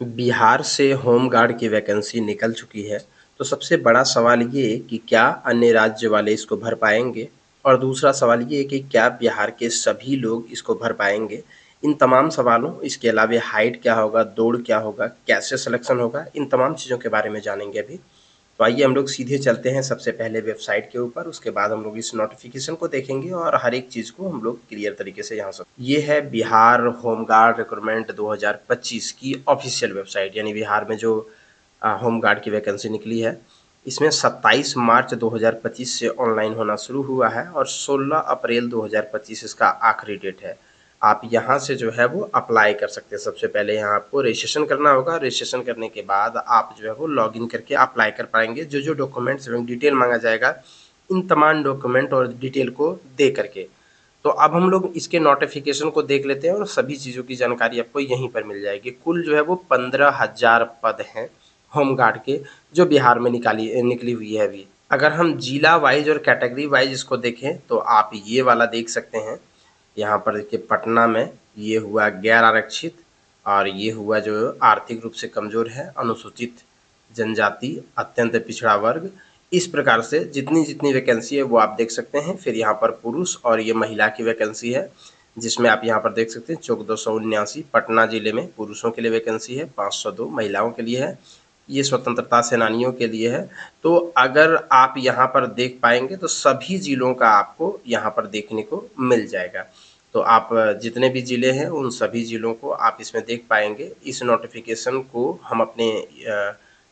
बिहार से home guard की vacancy निकल चुकी है, तो सबसे बड़ा सवाल ये कि क्या अन्य राज्य वाले इसको भर पाएँगे? और दूसरा सवाल ये कि क्या बिहार के सभी लोग इसको भर पाएँगे? इन तमाम सवालों इसके अलावा हाइट क्या होगा, दौड़ क्या होगा, कैसे सिलेक्शन होगा, इन तमाम चीज़ों के बारे में जानेंगे अभी। तो आइए हम लोग सीधे चलते हैं सबसे पहले वेबसाइट के ऊपर, उसके बाद हम लोग इस नोटिफ़िकेशन को देखेंगे और हर एक चीज़ को हम लोग क्लियर तरीके से यहाँ सब ये है बिहार होम गार्ड रिक्रूटमेंट 2025 की ऑफ़िशियल वेबसाइट, यानी बिहार में जो होम गार्ड की वैकेंसी निकली है। इसमें 27 मार्च 2025 से ऑनलाइन होना शुरू हुआ है और 16 अप्रैल 2025 इसका आखिरी डेट है। आप यहाँ से जो है वो अप्लाई कर सकते हैं। सबसे पहले यहाँ आपको रजिस्ट्रेशन करना होगा। रजिस्ट्रेशन करने के बाद आप जो है वो लॉगिन करके अप्लाई कर पाएँगे। जो डॉक्यूमेंट्स एवं डिटेल माँगा जाएगा, इन तमाम डॉक्यूमेंट और डिटेल को दे करके। तो अब हम लोग इसके नोटिफ़िकेशन को देख लेते हैं और सभी चीज़ों की जानकारी आपको यहीं पर मिल जाएगी। कुल जो है वो 15,000 पद हैं होम गार्ड के, जो बिहार में निकली हुई है अभी। अगर हम जिला वाइज़ और कैटेगरी वाइज़ इसको देखें, तो आप ये वाला देख सकते हैं। यहाँ पर देखिए पटना में ये हुआ गैर आरक्षित और ये हुआ जो आर्थिक रूप से कमज़ोर है, अनुसूचित जनजाति, अत्यंत पिछड़ा वर्ग। इस प्रकार से जितनी वैकेंसी है वो आप देख सकते हैं। फिर यहाँ पर पुरुष और ये महिला की वैकेंसी है, जिसमें आप यहाँ पर देख सकते हैं 1479 पटना ज़िले में पुरुषों के लिए वैकेंसी है, 502 महिलाओं के लिए है। ये स्वतंत्रता सेनानियों के लिए है। तो अगर आप यहाँ पर देख पाएँगे तो सभी ज़िलों का आपको यहाँ पर देखने को मिल जाएगा। तो आप जितने भी ज़िले हैं उन सभी ज़िलों को आप इसमें देख पाएँगे। इस नोटिफ़िकेशन को हम अपने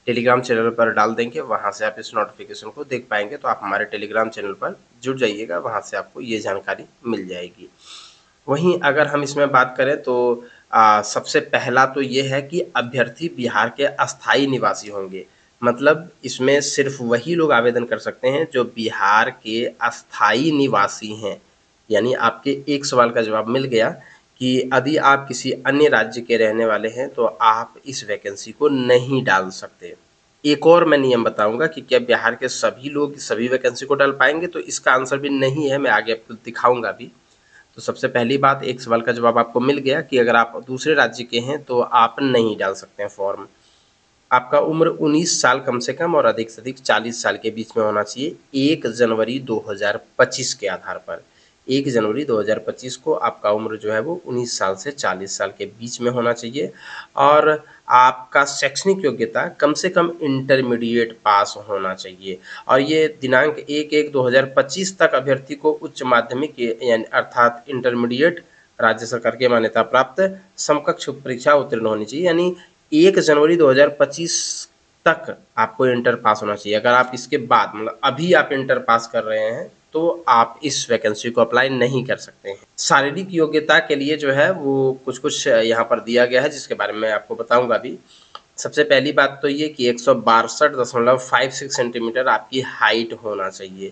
टेलीग्राम चैनल पर डाल देंगे, वहाँ से आप इस नोटिफ़िकेशन को देख पाएँगे। तो आप हमारे टेलीग्राम चैनल पर जुड़ जाइएगा, वहाँ से आपको ये जानकारी मिल जाएगी। वहीं अगर हम इसमें बात करें तो सबसे पहला तो ये है कि अभ्यर्थी बिहार के अस्थायी निवासी होंगे। मतलब इसमें सिर्फ़ वही लोग आवेदन कर सकते हैं जो बिहार के अस्थायी निवासी हैं। यानी आपके एक सवाल का जवाब मिल गया कि यदि आप किसी अन्य राज्य के रहने वाले हैं तो आप इस वैकेंसी को नहीं डाल सकते। एक और मैं नियम बताऊँगा कि क्या बिहार के सभी लोग सभी वैकेंसी को डाल पाएँगे, तो इसका आंसर भी नहीं है, मैं आगे आपको दिखाऊँगा भी। तो सबसे पहली बात, एक सवाल का जवाब आपको मिल गया कि अगर आप दूसरे राज्य के हैं तो आप नहीं डाल सकते हैं फॉर्म। आपका उम्र 19 साल कम से कम और अधिक से अधिक 40 साल के बीच में होना चाहिए 1 जनवरी 2025 के आधार पर। 1 जनवरी 2025 को आपका उम्र जो है वो 19 साल से 40 साल के बीच में होना चाहिए और आपका शैक्षणिक योग्यता कम से कम इंटरमीडिएट पास होना चाहिए और ये दिनांक 1/1/2025 तक अभ्यर्थी को उच्च माध्यमिक यानी अर्थात इंटरमीडिएट राज्य सरकार की मान्यता प्राप्त समकक्ष परीक्षा उत्तीर्ण होनी चाहिए। यानी 1 जनवरी 2025 तक आपको इंटर पास होना चाहिए। अगर आप इसके बाद मतलब अभी आप इंटर पास कर रहे हैं, तो आप इस वैकेंसी को अप्लाई नहीं कर सकते हैं। शारीरिक योग्यता के लिए जो है वो कुछ-कुछ यहाँ पर दिया गया है, जिसके बारे में मैं आपको बताऊँगा अभी। सबसे पहली बात तो ये कि 162.56 सेंटीमीटर आपकी हाइट होना चाहिए।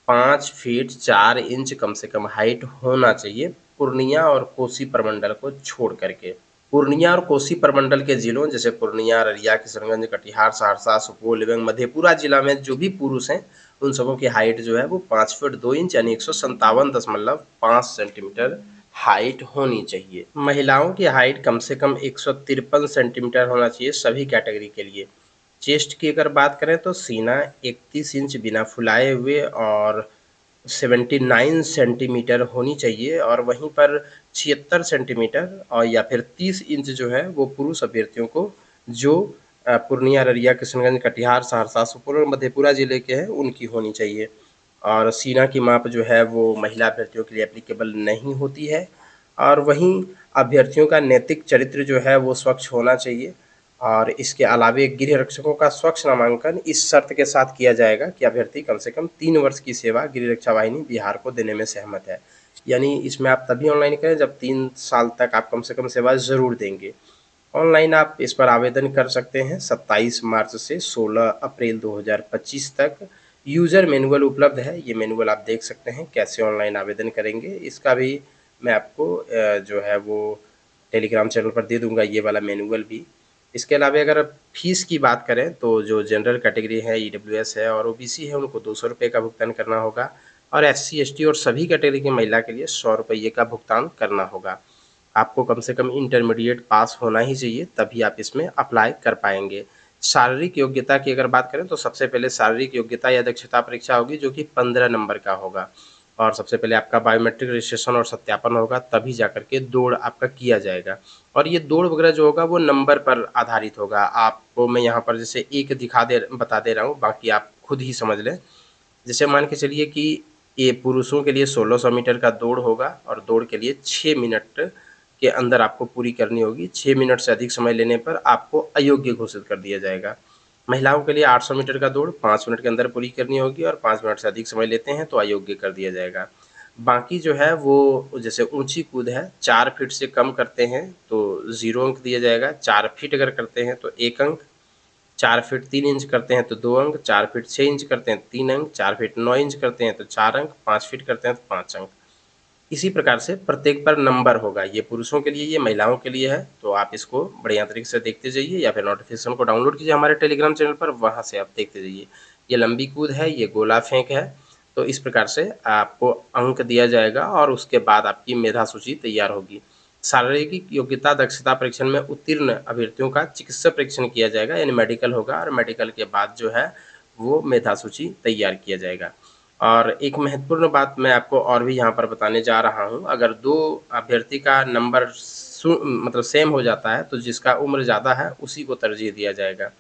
5 फीट 4 इंच कम से कम हाइट होना चाहिए, पूर्णिया और कोसी प्रमंडल को छोड़ करके। पूर्णिया और कोसी प्रमंडल के जिलों जैसे पूर्णिया, अररिया, किशनगंज, कटिहार, सहरसा, सुपौल एवं मधेपुरा जिला में जो भी पुरुष हैं, उन सबों की हाइट जो है वो 5 फीट 2 इंच यानी 157.5 सेंटीमीटर हाइट होनी चाहिए। महिलाओं की हाइट कम से कम 153 सेंटीमीटर होना चाहिए सभी कैटेगरी के लिए। चेस्ट की अगर बात करें तो सीना 31 इंच बिना फुलाए हुए और 79 सेंटीमीटर होनी चाहिए और वहीं पर 76 सेंटीमीटर और या फिर 30 इंच जो है वो पुरुष अभ्यर्थियों को जो पूर्णिया, अररिया, किशनगंज, कटिहार, सहरसा, सुपौल और मधेपुरा ज़िले के हैं उनकी होनी चाहिए। और सीना की माप जो है वो महिला अभ्यर्थियों के लिए एप्लीकेबल नहीं होती है और वहीं अभ्यर्थियों का नैतिक चरित्र जो है वो स्वच्छ होना चाहिए और इसके अलावे गृह रक्षकों का स्वच्छ नामांकन इस शर्त के साथ किया जाएगा कि अभ्यर्थी कम से कम 3 वर्ष की सेवा गृह रक्षा वाहिनी बिहार को देने में सहमत है। यानी इसमें आप तभी ऑनलाइन करें जब 3 साल तक आप कम से कम सेवा ज़रूर देंगे। ऑनलाइन आप इस पर आवेदन कर सकते हैं 27 मार्च से 16 अप्रैल 2025 तक। यूज़र मैनुअल उपलब्ध है, ये मैनुअल आप देख सकते हैं कैसे ऑनलाइन आवेदन करेंगे। इसका भी मैं आपको जो है वो टेलीग्राम चैनल पर दे दूँगा ये वाला मैनुअल भी। इसके अलावा अगर फ़ीस की बात करें तो जो जनरल कैटेगरी है, ईडब्ल्यूएस है और ओबीसी है उनको ₹200 का भुगतान करना होगा और एससी, एसटी और सभी कैटेगरी की महिला के लिए ₹100 का भुगतान करना होगा। आपको कम से कम इंटरमीडिएट पास होना ही चाहिए, तभी आप इसमें अप्लाई कर पाएँगे। शारीरिक योग्यता की अगर बात करें तो सबसे पहले शारीरिक योग्यता या दक्षता परीक्षा होगी जो कि 15 नंबर का होगा और सबसे पहले आपका बायोमेट्रिक रजिस्ट्रेशन और सत्यापन होगा, तभी जाकर के दौड़ आपका किया जाएगा। और ये दौड़ वगैरह जो होगा वो नंबर पर आधारित होगा। आपको मैं यहाँ पर जैसे एक बता दे रहा हूँ, बाकी आप खुद ही समझ लें। जैसे मान के चलिए कि ये पुरुषों के लिए 1600 मीटर का दौड़ होगा और दौड़ के लिए 6 मिनट के अंदर आपको पूरी करनी होगी। 6 मिनट से अधिक समय लेने पर आपको अयोग्य घोषित कर दिया जाएगा। महिलाओं के लिए 800 मीटर का दौड़ 5 मिनट के अंदर पूरी करनी होगी और 5 मिनट से अधिक समय लेते हैं तो अयोग्य कर दिया जाएगा। बाकी जो है वो जैसे ऊँची कूद है, 4 फीट से कम करते हैं तो 0 अंक दिया जाएगा, 4 फीट अगर करते हैं तो 1 अंक, 4 फीट 3 इंच करते हैं तो 2 अंक, 4 फीट 6 इंच करते हैं 3 अंक, 4 फीट 9 इंच करते हैं तो 4 अंक, 5 फीट करते हैं तो 5 अंक। इसी प्रकार से प्रत्येक पर नंबर होगा, ये पुरुषों के लिए, ये महिलाओं के लिए है, तो आप इसको बढ़िया तरीके से देखते जाइए या फिर नोटिफिकेशन को डाउनलोड कीजिए हमारे टेलीग्राम चैनल पर, वहाँ से आप देखते जाइए। ये लंबी कूद है, ये गोला फेंक है, तो इस प्रकार से आपको अंक दिया जाएगा और उसके बाद आपकी मेधा सूची तैयार होगी। शारीरिक योग्यता दक्षता परीक्षण में उत्तीर्ण अभ्यर्थियों का चिकित्सा परीक्षण किया जाएगा, यानी मेडिकल होगा और मेडिकल के बाद जो है वो मेधा सूची तैयार किया जाएगा। और एक महत्वपूर्ण बात मैं आपको और भी यहाँ पर बताने जा रहा हूँ, अगर 2 अभ्यर्थी का नंबर मतलब सेम हो जाता है, तो जिसका उम्र ज़्यादा है, उसी को तरजीह दिया जाएगा।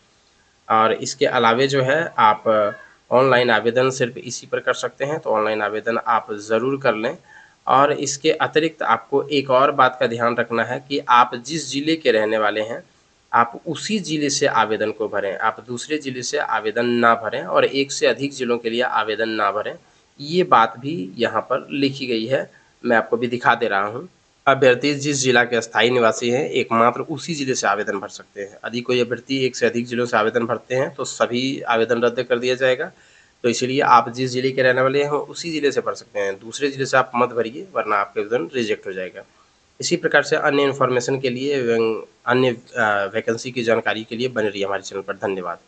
और इसके अलावे जो है आप ऑनलाइन आवेदन सिर्फ़ इसी पर कर सकते हैं, तो ऑनलाइन आवेदन आप ज़रूर कर लें। और इसके अतिरिक्त आपको एक और बात का ध्यान रखना है कि आप जिस ज़िले के रहने वाले हैं, आप उसी ज़िले से आवेदन को भरें। आप दूसरे ज़िले से आवेदन ना भरें और एक से अधिक ज़िलों के लिए आवेदन ना भरें। ये बात भी यहाँ पर लिखी गई है, मैं आपको भी दिखा दे रहा हूँ। अभ्यर्थी जिस जिला के अस्थायी निवासी हैं, एकमात्र उसी जिले से आवेदन भर सकते हैं। यदि कोई अभ्यर्थी एक से अधिक जिलों से आवेदन भरते हैं, तो सभी आवेदन रद्द कर दिया जाएगा। तो इसीलिए आप जिस जिले के रहने वाले हैं, उसी जिले से भर सकते हैं। दूसरे जिले से आप मत भरिए, वरना आपका आवेदन रिजेक्ट हो जाएगा। इसी प्रकार से अन्य इन्फॉर्मेशन के लिए एवं अन्य वैकेंसी की जानकारी के लिए बने रहिए हमारे चैनल पर। धन्यवाद।